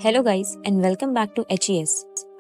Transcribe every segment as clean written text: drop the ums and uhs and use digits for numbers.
Hello guys and welcome back to HES।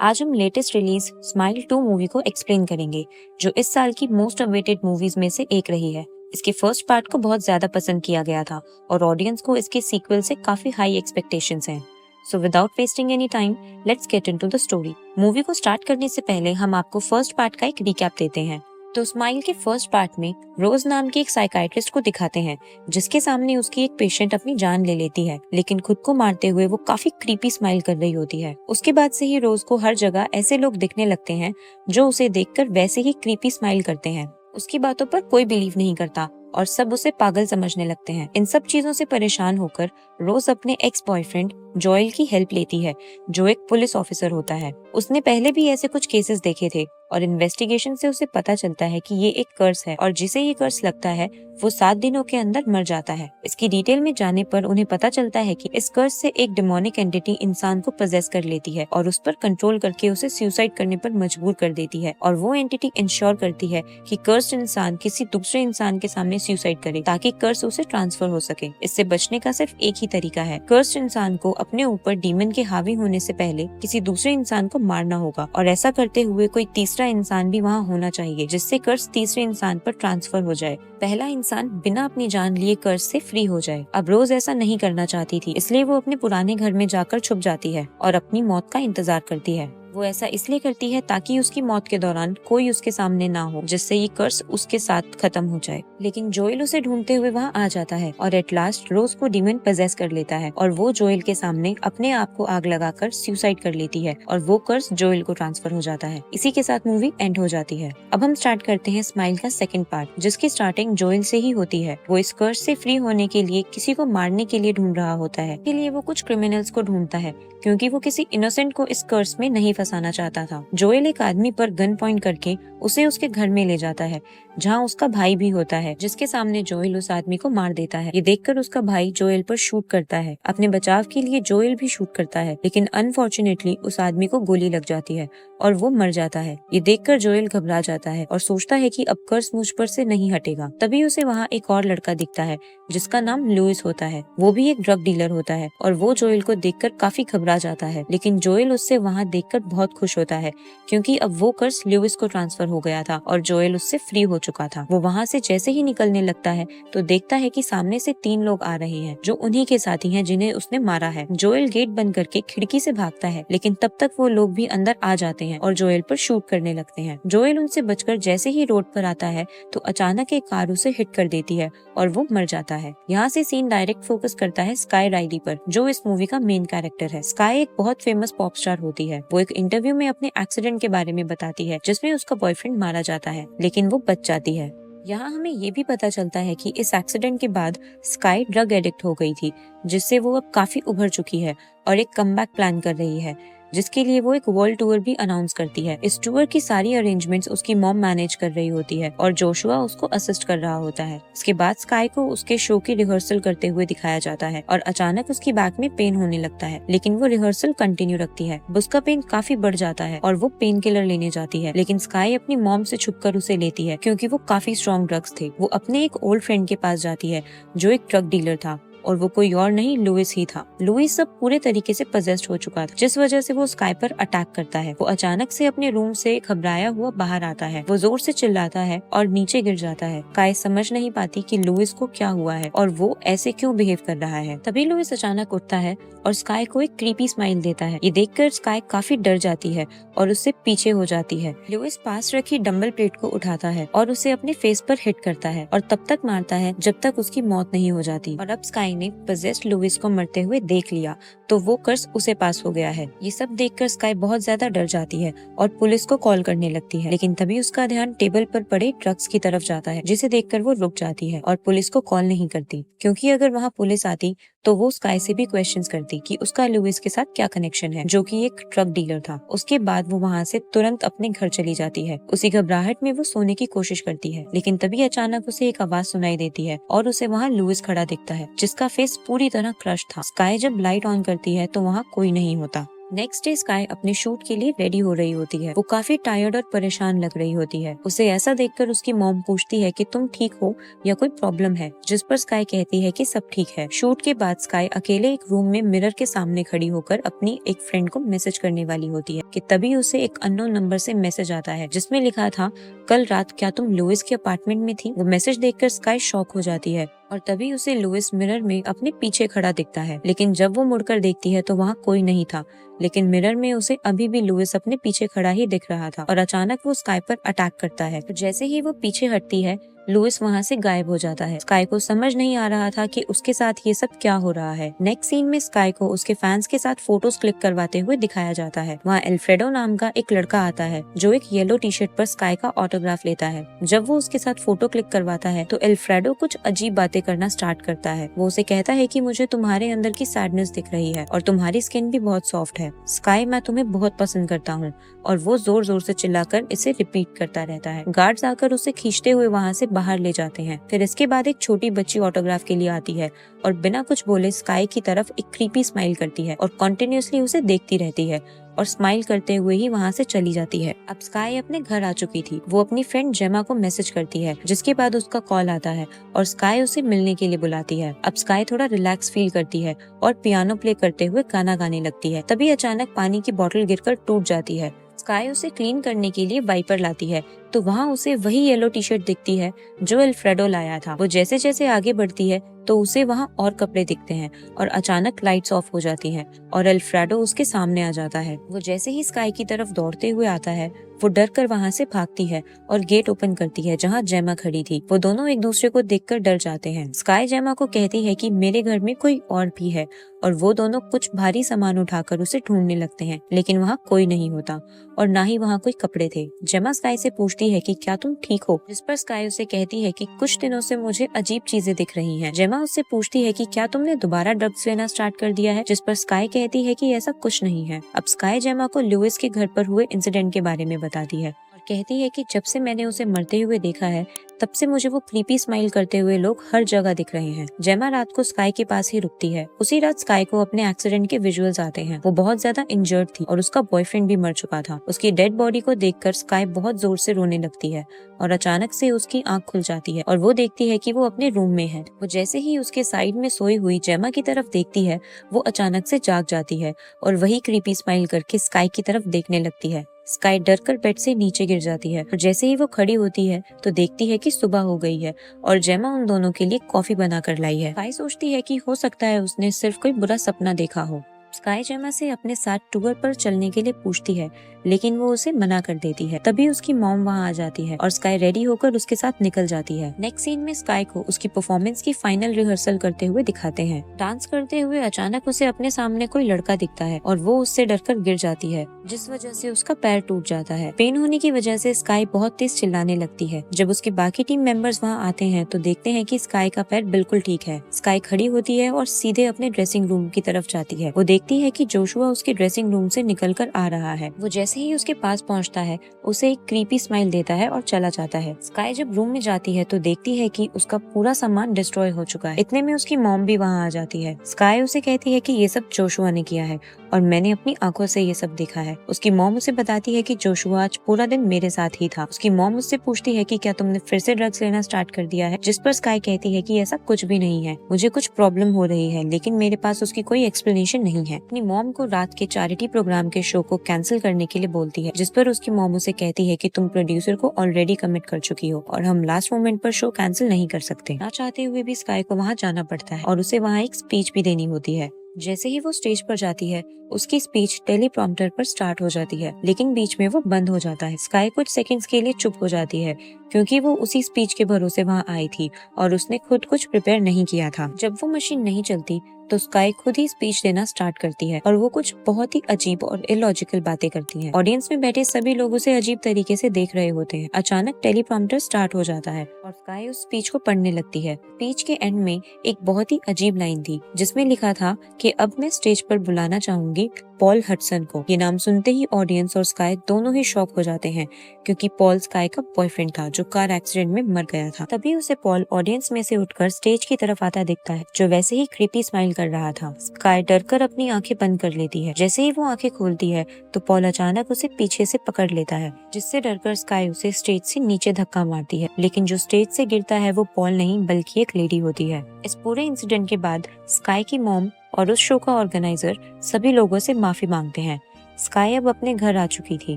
आज हम latest release smile 2 movie को explain करेंगे, जो इस साल की मोस्ट अवेटेड मूवीज में से एक रही है। इसके फर्स्ट पार्ट को बहुत ज्यादा पसंद किया गया था और ऑडियंस को इसके सीक्वल से काफी हाई एक्सपेक्टेशंस हैं। So without wasting any time, let's get into the story. Movie को स्टार्ट करने से पहले हम आपको फर्स्ट पार्ट का एक रिकैप देते हैं। तो स्माइल के फर्स्ट पार्ट में रोज नाम की एक साइकाइट्रिस्ट को दिखाते हैं, जिसके सामने उसकी एक पेशेंट अपनी जान ले लेती है, लेकिन खुद को मारते हुए वो काफी क्रीपी स्माइल कर रही होती है। उसके बाद से ही रोज को हर जगह ऐसे लोग दिखने लगते हैं जो उसे देखकर वैसे ही क्रीपी स्माइल करते हैं। उसकी बातों पर कोई बिलीव नहीं करता और सब उसे पागल समझने लगते हैं। इन सब चीजों से परेशान होकर रोज अपने एक्स बॉयफ्रेंड जॉयल की हेल्प लेती है, जो एक पुलिस ऑफिसर होता है। उसने पहले भी ऐसे कुछ केसेस देखे थे और इन्वेस्टिगेशन से उसे पता चलता है कि ये एक कर्स है और जिसे ये कर्स लगता है वो 7 दिनों के अंदर मर जाता है। इसकी डिटेल में जाने पर उन्हें पता चलता है कि इस कर्स से एक डेमोनिक एंटिटी इंसान को पजेस कर लेती है और उस पर कंट्रोल करके उसे सुसाइड करने पर मजबूर कर देती है। और वो एंटिटी इंश्योर करती है कि कर्स्ड इंसान किसी दूसरे इंसान के सामने सुसाइड करे ताकि कर्स उसे ट्रांसफर हो सके। इससे बचने का सिर्फ एक ही तरीका है, कर्स्ड इंसान को अपने ऊपर डीमन के हावी होने से पहले किसी दूसरे इंसान को मारना होगा और ऐसा करते हुए कोई तीसरा इंसान भी वहाँ होना चाहिए जिससे कर्स तीसरे इंसान पर ट्रांसफर हो जाए। पहला इंसान बिना अपनी जान लिए कर्स से फ्री हो जाए। अब रोज ऐसा नहीं करना चाहती थी, इसलिए वो अपने पुराने घर में जाकर छुप जाती है और अपनी मौत का इंतजार करती है। वो ऐसा इसलिए करती है ताकि उसकी मौत के दौरान कोई उसके सामने ना हो, जिससे ये कर्स उसके साथ खत्म हो जाए। लेकिन जोएल उसे ढूंढते हुए वहाँ आ जाता है और एट लास्ट रोज को डीमन पजेस कर लेता है और वो जोएल के सामने अपने आप को आग लगाकर सुसाइड कर लेती है और वो कर्स जोएल को ट्रांसफर हो जाता है। इसी के साथ मूवी एंड हो जाती है। अब हम स्टार्ट करते हैं स्माइल का सेकंड पार्ट, जिसकी स्टार्टिंग जोएल से ही होती है। वो इस कर्स से फ्री होने के लिए किसी को मारने के लिए ढूंढ रहा होता है। के लिए वो कुछ क्रिमिनल्स को ढूंढता है क्योंकि वो किसी इनोसेंट को इस कर्स में नहीं फंसाना चाहता था। जोएल एक आदमी पर गन पॉइंट करके उसे उसके घर में ले जाता है, जहाँ उसका भाई भी होता है, जिसके सामने जोएल उस आदमी को मार देता है। ये देखकर उसका भाई जोएल पर शूट करता है। अपने बचाव के लिए जोएल भी शूट करता है, लेकिन अनफॉर्चुनेटली उस आदमी को गोली लग जाती है और वो मर जाता है। ये देखकर जोएल घबरा जाता है और सोचता है कि अब कर्स मुझ पर से नहीं हटेगा। तभी उसे वहाँ एक और लड़का दिखता है जिसका नाम लुइस होता है। वो भी एक ड्रग डीलर होता है और वो जोएल को देखकर काफी घबरा जाता है, लेकिन जोएल उससे वहाँ देखकर बहुत खुश होता है क्योंकि अब वो कर्स लुइस को ट्रांसफर हो गया था और जोएल उससे फ्री हो चुका था। वो वहाँ से जैसे ही निकलने लगता है तो देखता है कि सामने से 3 लोग आ रहे हैं जो उन्हीं के साथी हैं जिन्हें उसने मारा है। जोएल गेट बंद करके खिड़की से भागता है, लेकिन तब तक वो लोग भी अंदर आ जाते हैं और जोएल पर शूट करने लगते हैं। जोएल उनसे बचकर जैसे ही रोड पर आता है तो अचानक एक कार उसे हिट कर देती है और वो मर जाता है। यहाँ से सीन डायरेक्ट फोकस करता है स्काई राइली पर, जो इस मूवी का मेन कैरेक्टर है। स्काई एक बहुत फेमस पॉप स्टार होती है। वो एक इंटरव्यू में अपने एक्सीडेंट के बारे में बताती है जिसमें उसका बॉयफ्रेंड मारा जाता है, लेकिन वो बच जाती है। यहाँ हमें ये भी पता चलता है कि इस एक्सीडेंट के बाद स्काई ड्रग एडिक्ट हो गई थी, जिससे वो अब काफी उभर चुकी है और एक कमबैक प्लान कर रही है, जिसके लिए वो एक वर्ल्ड टूर भी अनाउंस करती है। इस टूर की सारी अरेंजमेंट्स उसकी मॉम मैनेज कर रही होती है और जोशुआ उसको असिस्ट कर रहा होता है। इसके बाद स्काई को उसके शो की रिहर्सल करते हुए दिखाया जाता है और अचानक उसकी बैक में पेन होने लगता है, लेकिन वो रिहर्सल कंटिन्यू रखती है। उसका पेन काफी बढ़ जाता है और वो पेन किलर लेने जाती है, लेकिन स्काई अपनी मॉम से छुपकर उसे लेती है क्योंकि वो काफी स्ट्रॉन्ग ड्रग्स थे। वो अपने एक ओल्ड फ्रेंड के पास जाती है जो एक ड्रग डीलर था और वो कोई और नहीं लुइस ही था। लुइस अब पूरे तरीके से पजेस्ड हो चुका था, जिस वजह से वो स्काई पर अटैक करता है। वो अचानक से अपने रूम से घबराया हुआ बाहर आता है। वो जोर से चिल्लाता है और नीचे गिर जाता है। स्काई समझ नहीं पाती कि लुइस को क्या हुआ है और वो ऐसे क्यों बिहेव कर रहा है। तभी लुइस अचानक उठता है और स्काई को एक क्रीपी स्माइल देता है। ये देखकर स्काई काफी डर जाती है और उससे पीछे हो जाती है। लुइस पास रखी डंबल प्लेट को उठाता है और उसे अपने फेस पर हिट करता है और तब तक मारता है जब तक उसकी मौत नहीं हो जाती। और अब स्काई ने पजेस्ड लुइस को मरते हुए देख लिया तो वो कर्स उसे पास हो गया है। ये सब देखकर स्काई बहुत ज्यादा डर जाती है और पुलिस को कॉल करने लगती है, लेकिन तभी उसका ध्यान टेबल पर पड़े ड्रग्स की तरफ जाता है, जिसे देखकर वो रुक जाती है और पुलिस को कॉल नहीं करती, क्योंकि अगर वहाँ पुलिस आती तो वो स्काई से भी क्वेश्चंस करती कि उसका लुइस के साथ क्या कनेक्शन है, जो कि एक ड्रग डीलर था। उसके बाद वो वहाँ से तुरंत अपने घर चली जाती है। उसी घबराहट में वो सोने की कोशिश करती है, लेकिन तभी अचानक उसे एक आवाज सुनाई देती है और उसे वहाँ लुइस खड़ा दिखता है, जिसका फेस पूरी तरह क्रश था। स्काई जब लाइट ऑन करती है तो वहाँ कोई नहीं होता। नेक्स्ट डे स्काई अपने शूट के लिए रेडी हो रही होती है। वो काफी टायर्ड और परेशान लग रही होती है। उसे ऐसा देखकर उसकी मॉम पूछती है कि तुम ठीक हो या कोई प्रॉब्लम है, जिस पर स्काई कहती है कि सब ठीक है। शूट के बाद स्काई अकेले एक रूम में मिरर के सामने खड़ी होकर अपनी एक फ्रेंड को मैसेज करने वाली होती है कि तभी उसे एक अननोन नंबर से मैसेज आता है जिसमें लिखा था, कल रात क्या तुम लुइस के अपार्टमेंट में थी। वो मैसेज देखकर स्काई शॉक हो जाती है और तभी उसे लुइस मिरर में अपने पीछे खड़ा दिखता है। लेकिन जब वो मुड़कर देखती है तो वहाँ कोई नहीं था, लेकिन मिरर में उसे अभी भी लुइस अपने पीछे खड़ा ही दिख रहा था और अचानक वो स्काई पर अटैक करता है। तो जैसे ही वो पीछे हटती है, लुइस वहाँ से गायब हो जाता है। स्काई को समझ नहीं आ रहा था कि उसके साथ ये सब क्या हो रहा है। नेक्स्ट सीन में स्काई को उसके फैंस के साथ फोटोज क्लिक करवाते हुए दिखाया जाता है। वहाँ एल्फ्रेडो नाम का एक लड़का आता है जो एक येलो टी शर्ट पर स्काई का ऑटोग्राफ लेता है। जब वो उसके साथ फोटो क्लिक करवाता है तो एल्फ्रेडो कुछ अजीब बातें करना स्टार्ट करता है। वो उसे कहता है कि मुझे तुम्हारे अंदर की सैडनेस दिख रही है और तुम्हारी स्किन भी बहुत सॉफ्ट है। स्काई, मैं तुम्हें बहुत पसंद करता हूँ। और वो जोर जोर से चिल्लाकर इसे रिपीट करता रहता है। गार्ड्स आकर उसे खींचते हुए वहाँ से बाहर ले जाते हैं। फिर इसके बाद एक छोटी बच्ची ऑटोग्राफ के लिए आती है और बिना कुछ बोले स्काई की तरफ एक क्रीपी स्माइल करती है और कॉन्टिन्यूसली उसे देखती रहती है और स्माइल करते हुए ही वहाँ से चली जाती है। अब स्काई अपने घर आ चुकी थी। वो अपनी फ्रेंड जेमा को मैसेज करती है, जिसके बाद उसका कॉल आता है और स्काई उसे मिलने के लिए बुलाती है। अब स्काई थोड़ा रिलैक्स फील करती है और पियानो प्ले करते हुए गाना गाने लगती है। तभी अचानक पानी की बोतल गिरकर टूट जाती है। स्काई उसे क्लीन करने के लिए वाइपर लाती है तो वहाँ उसे वही येलो टी शर्ट दिखती है जो एल्फ्रेडो लाया था। वो जैसे जैसे आगे बढ़ती है तो उसे वहाँ और कपड़े दिखते हैं और अचानक लाइट्स ऑफ हो जाती हैं और एल्फ्रेडो उसके सामने आ जाता है। वो जैसे ही स्काई की तरफ दौड़ते हुए आता है, वो डर कर वहाँ से भागती है और गेट ओपन करती है जहाँ जेमा खड़ी थी। वो दोनों एक दूसरे को देखकर डर जाते हैं। स्काई जेमा को कहती है कि मेरे घर में कोई और भी है और वो दोनों कुछ भारी सामान उठाकर उसे ढूंढने लगते हैं, लेकिन वहाँ कोई नहीं होता और ना ही वहाँ कोई कपड़े थे। जेमा स्काई से पूछती है कि क्या तुम ठीक हो, जिस पर स्काई उसे कहती है कि कुछ दिनों से मुझे अजीब चीजें दिख रही हैं। जेमा उससे पूछती है कि क्या तुमने दोबारा ड्रग्स लेना स्टार्ट कर दिया है, जिस पर स्काई कहती है कि ऐसा कुछ नहीं है। अब स्काई जेमा को लुइस के घर पर हुए इंसिडेंट के बारे में बताती है और कहती है कि जब से मैंने उसे मरते हुए देखा है तब से मुझे वो क्रीपी स्माइल करते हुए लोग हर जगह दिख रहे हैं। जेमा रात को स्काई के पास ही रुकती है। उसी रात स्काई को अपने एक्सीडेंट के विजुअल्स आते हैं। वो बहुत ज्यादा इंजर्ड थी और उसका बॉयफ्रेंड भी मर चुका था। उसकी डेड बॉडी को देखकर स्काई बहुत जोर से रोने लगती है और अचानक से उसकी आंख खुल जाती है और वो देखती है कि वो अपने रूम में है। वो जैसे ही उसके साइड में सोई हुई जेमा की तरफ देखती है, वो अचानक से जाग जाती है और वही क्रीपी स्माइल करके स्काई की तरफ देखने लगती है। स्काई डर कर बेड से नीचे गिर जाती है और जैसे ही वो खड़ी होती है तो देखती है कि सुबह हो गई है और जेमा उन दोनों के लिए कॉफी बना कर लाई है। स्काई सोचती है कि हो सकता है उसने सिर्फ कोई बुरा सपना देखा हो। स्काई जेमा से अपने साथ टूर पर चलने के लिए पूछती है, लेकिन वो उसे मना कर देती है। तभी उसकी मॉम वहाँ आ जाती है और स्काई रेडी होकर उसके साथ निकल जाती है। नेक्स्ट सीन में स्काई को उसकी परफॉर्मेंस की फाइनल रिहर्सल करते हुए दिखाते हैं। डांस करते हुए अचानक उसे अपने सामने कोई लड़का दिखता है और वो उससे डरकर गिर जाती है, जिस वजह से उसका पैर टूट जाता है। पेन होने की वजह से स्काई बहुत तेज चिल्लाने लगती है। जब उसके बाकी टीम मेंबर्स वहाँ आते हैं तो देखते हैं कि स्काई का पैर बिल्कुल ठीक है। स्काई खड़ी होती है और सीधे अपने ड्रेसिंग रूम की तरफ जाती है। वो देखती है कि जोशुआ उसके ड्रेसिंग रूम से निकल कर आ रहा है। वो जैसे ही उसके पास पहुंचता है, उसे एक क्रीपी स्माइल देता है और चला जाता है। स्काई जब रूम में जाती है तो देखती है कि उसका पूरा सामान डिस्ट्रॉय हो चुका है। इतने में उसकी मॉम भी वहाँ आ जाती है। स्काई उसे कहती है कि ये सब जोशुआ ने किया है और मैंने अपनी आंखों से ये सब देखा है। उसकी मॉम उसे बताती है कि जोशुआ आज पूरा दिन मेरे साथ ही था। उसकी मॉम उससे पूछती है कि क्या तुमने फिर से ड्रग्स लेना स्टार्ट कर दिया है, जिस पर स्काई कहती है कि ऐसा कुछ भी नहीं है, मुझे कुछ प्रॉब्लम हो रही है लेकिन मेरे पास उसकी कोई एक्सप्लेनेशन नहीं है। अपनी मॉम को रात के चैरिटी प्रोग्राम के शो को कैंसिल करने के लिए बोलती है, जिस पर उसकी मॉम उसे कहती है कि तुम प्रोड्यूसर को ऑलरेडी कमिट कर चुकी हो और हम लास्ट मोमेंट पर शो कैंसिल नहीं कर सकते। ना चाहते हुए भी स्काई को वहाँ जाना पड़ता है और उसे वहाँ एक स्पीच भी देनी होती है। जैसे ही वो स्टेज पर जाती है, उसकी स्पीच टेलीप्रॉम्प्टर पर स्टार्ट हो जाती है, लेकिन बीच में वो बंद हो जाता है। स्काई कुछ सेकंड्स के लिए चुप हो जाती है क्योंकि वो उसी स्पीच के भरोसे वहाँ आई थी और उसने खुद कुछ प्रिपेयर नहीं किया था। जब वो मशीन नहीं चलती तो स्काई खुद ही स्पीच देना स्टार्ट करती है और वो कुछ बहुत ही अजीब और इलॉजिकल बातें करती है। ऑडियंस में बैठे सभी लोग उसे अजीब तरीके से देख रहे होते हैं। अचानक टेलीप्रॉम्प्टर स्टार्ट हो जाता है और स्काई उस स्पीच को पढ़ने लगती है। स्पीच के एंड में एक बहुत ही अजीब लाइन थी जिसमें लिखा था कि अब मैं स्टेज पर बुलाना चाहूंगी पॉल हडसन को। ये नाम सुनते ही ऑडियंस और स्काई दोनों ही शॉक हो जाते हैं, क्योंकि पॉल स्काई का बॉयफ्रेंड था जो कार एक्सीडेंट में मर गया था। तभी उसे पॉल ऑडियंस में से उठकर स्टेज की तरफ आता दिखता है, जो वैसे ही क्रीपी स्माइल कर रहा था। स्काई डरकर अपनी आंखें बंद कर लेती है। जैसे ही वो आंखें खोलती है तो पॉल अचानक उसे पीछे से पकड़ लेता है, जिससे डरकर स्काई उसे स्टेज से नीचे धक्का मारती है। लेकिन जो स्टेज से गिरता है वो पॉल नहीं बल्कि एक लेडी होती है। इस पूरे इंसिडेंट के बाद स्काई की मॉम और उस शो का ऑर्गेनाइजर सभी लोगों से माफी मांगते हैं। स्काई अब अपने घर आ चुकी थी।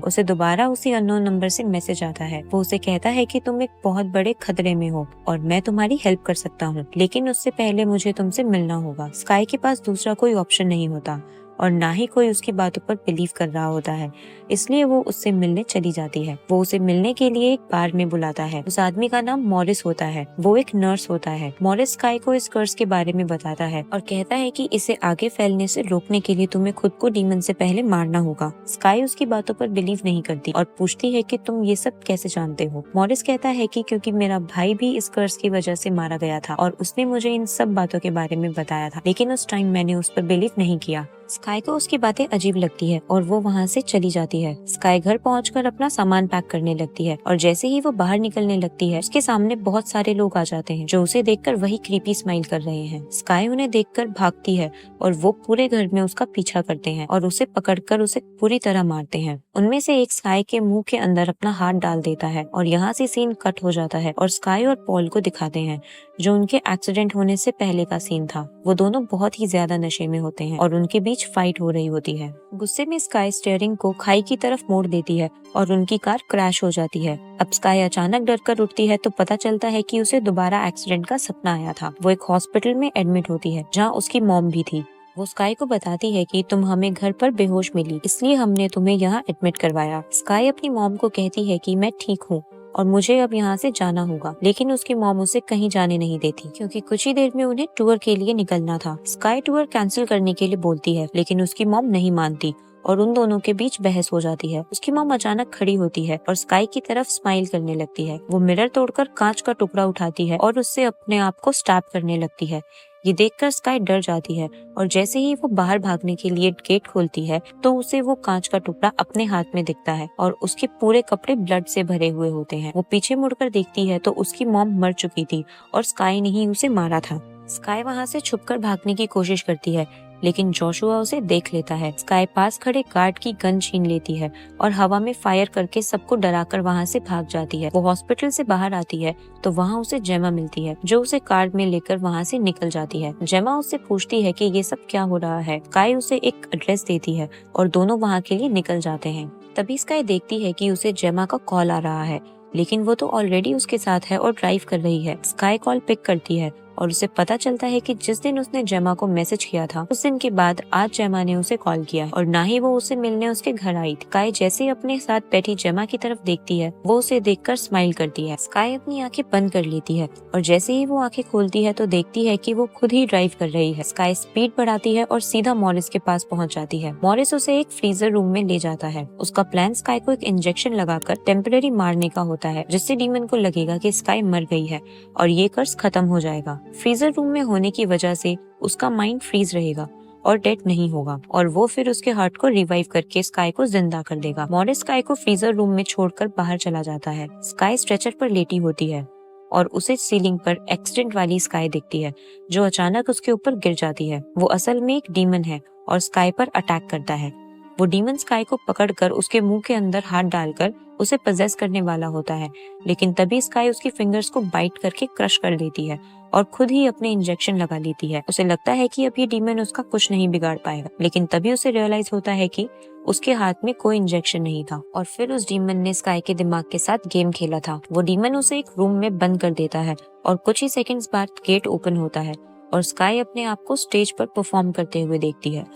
उसे दोबारा उसी अननोन नंबर से मैसेज आता है। वो उसे कहता है कि तुम एक बहुत बड़े खतरे में हो और मैं तुम्हारी हेल्प कर सकता हूँ, लेकिन उससे पहले मुझे तुमसे मिलना होगा। स्काई के पास दूसरा कोई ऑप्शन नहीं होता और ना ही कोई उसकी बातों पर बिलीव कर रहा होता है, इसलिए वो उससे मिलने चली जाती है। वो उसे मिलने के लिए एक बार में बुलाता है। उस आदमी का नाम मॉरिस होता है। वो एक नर्स होता है। मॉरिस स्काई को इस कर्स के बारे में बताता है और कहता है कि इसे आगे फैलने से रोकने के लिए तुम्हें खुद को डीमन से पहले मारना होगा। स्काई उसकी बातों पर बिलीव नहीं करती और पूछती है कि तुम ये सब कैसे जानते हो। मॉरिस कहता है कि क्योंकि मेरा भाई भी इस कर्स की वजह से मारा गया था और उसने मुझे इन सब बातों के बारे में बताया था, लेकिन उस टाइम मैंने उस पर बिलीव नहीं किया। स्काई को उसकी बातें अजीब लगती है और वो वहाँ से चली जाती है। स्काई घर पहुंचकर अपना सामान पैक करने लगती है और जैसे ही वो बाहर निकलने लगती है उसके सामने बहुत सारे लोग आ जाते हैं जो उसे देखकर वही क्रीपी स्माइल कर रहे हैं। स्काई उन्हें देखकर भागती है और वो पूरे घर में उसका पीछा करते हैं और उसे पकड़कर उसे पूरी तरह मारते हैं। उनमें से एक स्काई के मुंह के अंदर अपना हाथ डाल देता है और यहाँ से सीन कट हो जाता है और स्काई और पॉल को दिखाते हैं, जो उनके एक्सीडेंट होने से पहले का सीन था। वो दोनों बहुत ही ज्यादा नशे में होते हैं और उनके बीच फाइट हो रही होती है। गुस्से में स्काई स्टीयरिंग को खाई की तरफ मोड़ देती है और उनकी कार क्रैश हो जाती है। अब स्काई अचानक डरकर उठती है तो पता चलता है कि उसे दोबारा एक्सीडेंट का सपना आया था। वो एक हॉस्पिटल में एडमिट होती है जहाँ उसकी मॉम भी थी। वो स्काई को बताती है कि तुम हमें घर पर बेहोश मिली, इसलिए हमने तुम्हें यहाँ एडमिट करवाया। स्काई अपनी मॉम को कहती है कि मैं ठीक हूँ और मुझे अब यहाँ से जाना होगा, लेकिन उसकी मॉम उसे कहीं जाने नहीं देती क्योंकि कुछ ही देर में उन्हें टूर के लिए निकलना था। स्काई टूर कैंसिल करने के लिए बोलती है, लेकिन उसकी मॉम नहीं मानती और उन दोनों के बीच बहस हो जाती है। उसकी मॉम अचानक खड़ी होती है और स्काई की तरफ स्माइल करने लगती है। वो मिरर तोड़कर कांच का टुकड़ा उठाती है और उससे अपने आप को स्टैप करने लगती है। ये देखकर स्काई डर जाती है और जैसे ही वो बाहर भागने के लिए गेट खोलती है तो उसे वो कांच का टुकड़ा अपने हाथ में दिखता है और उसके पूरे कपड़े ब्लड से भरे हुए होते हैं। वो पीछे मुड़कर देखती है तो उसकी मॉम मर चुकी थी और स्काई ने ही उसे मारा था। स्काई वहाँ से छुपकर भागने की कोशिश करती है, लेकिन जोशुआ उसे देख लेता है। स्काई पास खड़े गार्ड की गन छीन लेती है और हवा में फायर करके सबको डराकर वहाँ से भाग जाती है। वो हॉस्पिटल से बाहर आती है तो वहाँ उसे जेमा मिलती है, जो उसे कार में लेकर वहाँ से निकल जाती है। जेमा उससे पूछती है कि ये सब क्या हो रहा है। स्काई उसे एक एड्रेस देती है और दोनों वहाँ के लिए निकल जाते हैं। तभी स्काई देखती है कि उसे जेमा का कॉल आ रहा है, लेकिन वो तो ऑलरेडी उसके साथ है और ड्राइव कर रही है। स्काई कॉल पिक करती है और उसे पता चलता है कि जिस दिन उसने जेमा को मैसेज किया था उस दिन के बाद आज जेमा ने उसे कॉल किया और ना ही वो उसे मिलने उसके घर आई थी। स्काई जैसे ही अपने साथ बैठी जेमा की तरफ देखती है वो उसे देखकर स्माइल करती है। स्काई अपनी आंखें बंद कर लेती है और जैसे ही वो आंखें खोलती है तो देखती है कि वो खुद ही ड्राइव कर रही है। स्काई स्पीड बढ़ाती है और सीधा मॉरिस के पास पहुंच जाती है। मॉरिस उसे एक फ्रीजर रूम में ले जाता है। उसका प्लान स्काई को एक इंजेक्शन लगाकर टेम्परेरी मारने का होता है, जिससे डीमन को लगेगा कि स्काई मर गई है और ये कर्स खत्म हो जाएगा। फ्रीजर रूम में होने की वजह से उसका माइंड फ्रीज रहेगा और डेड नहीं होगा और वो फिर उसके हार्ट को रिवाइव करके स्काई को जिंदा कर देगा। मॉरिस स्काई को फ्रीजर रूम में छोड़कर बाहर चला जाता है। स्काई स्ट्रेचर पर लेटी होती है और उसे सीलिंग पर एक्सीडेंट वाली स्काई दिखती है, जो अचानक उसके ऊपर गिर जाती है। वो असल में एक डीमन है और स्काई पर अटैक करता है। वो डीमन स्काई को पकड़कर उसके मुंह के अंदर हाथ डालकर उसे पजेस करने वाला होता है, लेकिन तभी स्काई उसकी फिंगर्स को बाइट करके क्रश कर देती है और खुद ही अपने इंजेक्शन लगा लेती है। उसे लगता है कि अब ये डीमन उसका कुछ नहीं बिगाड़ पाएगा, लेकिन तभी उसे रियलाइज होता है कि उसके हाथ में कोई इंजेक्शन नहीं था और फिर उस डीमन ने स्काई के दिमाग के साथ गेम खेला था। वो डीमन उसे एक रूम में बंद कर देता है और कुछ ही सेकंड्स बाद गेट ओपन होता है और स्काई अपने आप को स्टेज पर परफॉर्म करते हुए देखती है।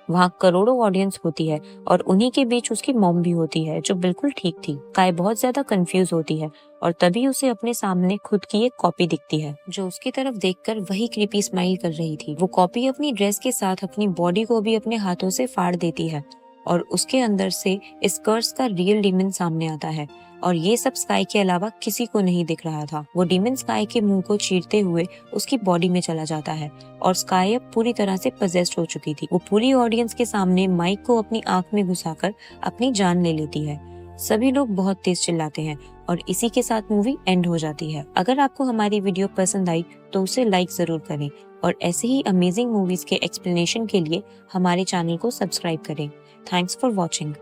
वहाँ करोड़ों ऑडियंस होती है और उन्हीं के बीच उसकी मॉम भी होती है, जो बिल्कुल ठीक थी। स्काई बहुत ज्यादा कंफ्यूज होती है और तभी उसे अपने सामने खुद की एक कॉपी दिखती है, जो उसकी तरफ देखकर वही क्रीपी स्माइल कर रही थी। वो कॉपी अपनी ड्रेस के साथ अपनी बॉडी को भी अपने हाथों से फाड़ देती है और उसके अंदर से इस कर्स का रियल डीमन सामने आता है और ये सब स्काई के अलावा किसी को नहीं दिख रहा था। वो डीमन स्काई के मुंह को चीरते हुए उसकी बॉडी में चला जाता है और स्काई अब पूरी तरह से पजेस्ड हो चुकी थी। वो पूरी ऑडियंस के सामने माइक को अपनी आंख में घुसाकर अपनी जान ले लेती है। सभी लोग बहुत तेज चिल्लाते हैं और इसी के साथ मूवी एंड हो जाती है। अगर आपको हमारी वीडियो पसंद आई तो उसे लाइक जरूर करें और ऐसे ही अमेजिंग मूवीज के एक्सप्लेनेशन के लिए हमारे चैनल को सब्सक्राइब करें। Thanks for watching.